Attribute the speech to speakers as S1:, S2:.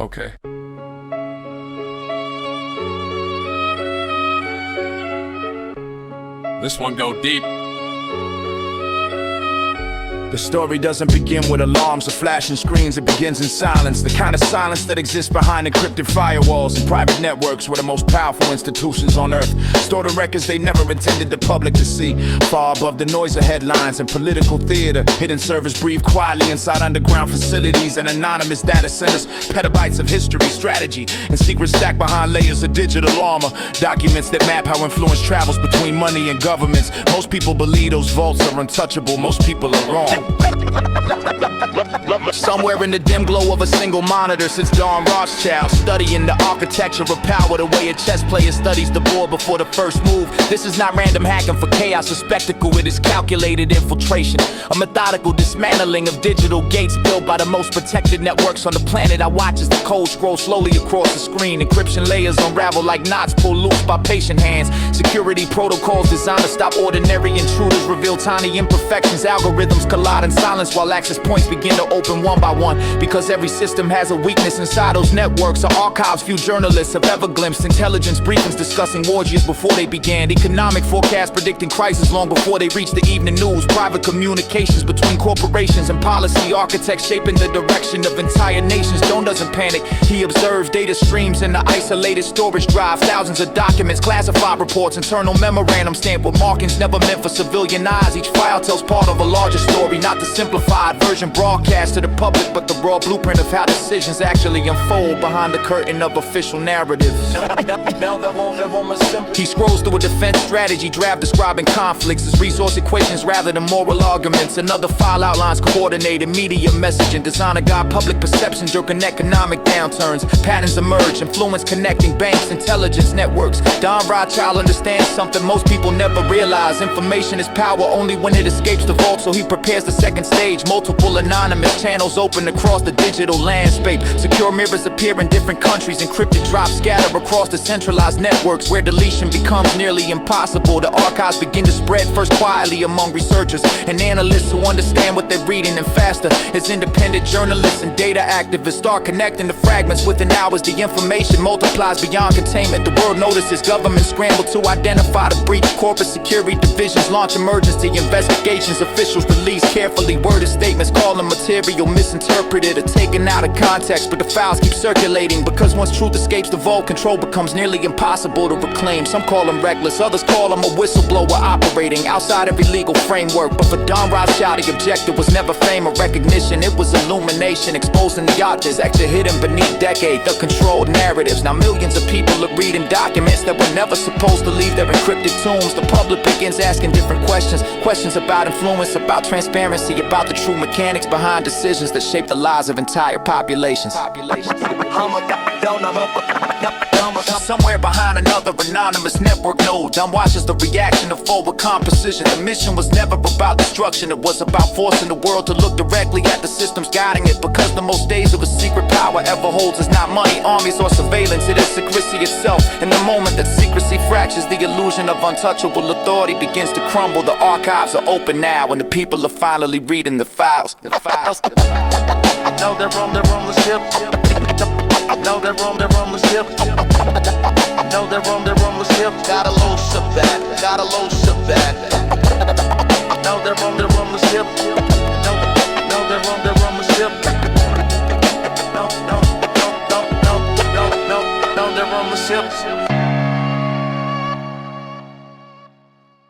S1: Okay. This one go deep.
S2: The story doesn't begin with alarms or flashing screens, it begins in silence. The kind of silence that exists behind encrypted firewalls and private networks where the most powerful institutions on earth store the records they never intended the public to see. Far above the noise of headlines and political theater, hidden servers breathe quietly inside underground facilities and anonymous data centers. Petabytes of history, strategy, and secrets stacked behind layers of digital armor. Documents that map how influence travels between money and governments. Most people believe those vaults are untouchable. Most people are wrong. Somewhere in the dim glow of a single monitor sits Don Rothschild, studying the architecture of power, the way a chess player studies the board before the first move. This is not random hacking for chaos or spectacle, it is calculated infiltration, a methodical dismantling of digital gates built by the most protected networks on the planet. I watch as the code scrolls slowly across the screen. Encryption layers unravel like knots pulled loose by patient hands. Security protocols designed to stop ordinary intruders reveal tiny imperfections. Algorithms collide in silence while access points begin to open one by one. Because every system has a weakness inside those networks. Our archives few journalists have ever glimpsed. Intelligence briefings discussing orgies before they began. Economic forecasts predicting crisis long before they reach the evening news. Private communications between corporations and policy architects shaping the direction of entire nations. Joan doesn't panic, he observes data streams in the isolated storage drive. Thousands of documents, classified reports, internal memorandums stamped with markings never meant for civilian eyes. Each file tells part of a larger story, not the simplified version broadcast to the public, but the raw blueprint of how decisions actually unfold behind the curtain of official narratives. He scrolls through a defense strategy draft describing conflicts as resource equations rather than moral arguments. Another file outlines coordinated media messaging designed to guide public perception during economic downturns. Patterns emerge, influence connecting banks, intelligence networks. Don Rothschild understands something most people never realize. Information is power only when it escapes the vault, so he prepares the second stage. Multiple anonymous channels open across the digital landscape. Secure mirrors appear in different countries. Encrypted drops scatter across the centralized networks where deletion becomes nearly impossible. The archives begin to spread first quietly among researchers and analysts who understand what they're reading, and faster as independent journalists and data activists start connecting the fragments. Within hours the information multiplies beyond containment. The world notices, governments scramble to identify the breach. Corporate security divisions launch emergency investigations. Officials release carefully worded statements calling material misinterpreted or taken out of context, but the files keep circulating because once truth escapes the vault, control becomes nearly impossible to reclaim. Some call him reckless, others call him a whistleblower operating outside every legal framework. But for Don Rothschild, the objective was never fame or recognition, it was illumination, exposing the architecture hidden beneath decades of controlled narratives. Now millions of people are reading documents that were never supposed to leave their encrypted tombs. The public begins asking different questions, questions about influence, about transparency, about the true mechanics behind decisions that shape the lives of entire populations. Somewhere behind another anonymous network node, Don watches the reaction of forward composition. The mission was never about destruction, it was about forcing the world to look directly at the systems guiding it. Because the most days of a secret power ever holds is not money, armies, or surveillance, it is secrecy itself. In the moment that secrecy fractures, the illusion of untouchable authority begins to crumble. The archives are open now and the people are finally reading the files.
S3: Know they're on the ship. Know they're on the ship. Know they're on the ship. Gotta load ship back. Gotta load ship back. Know they're on the ship. Know they're on the ship. No, they're on the ship.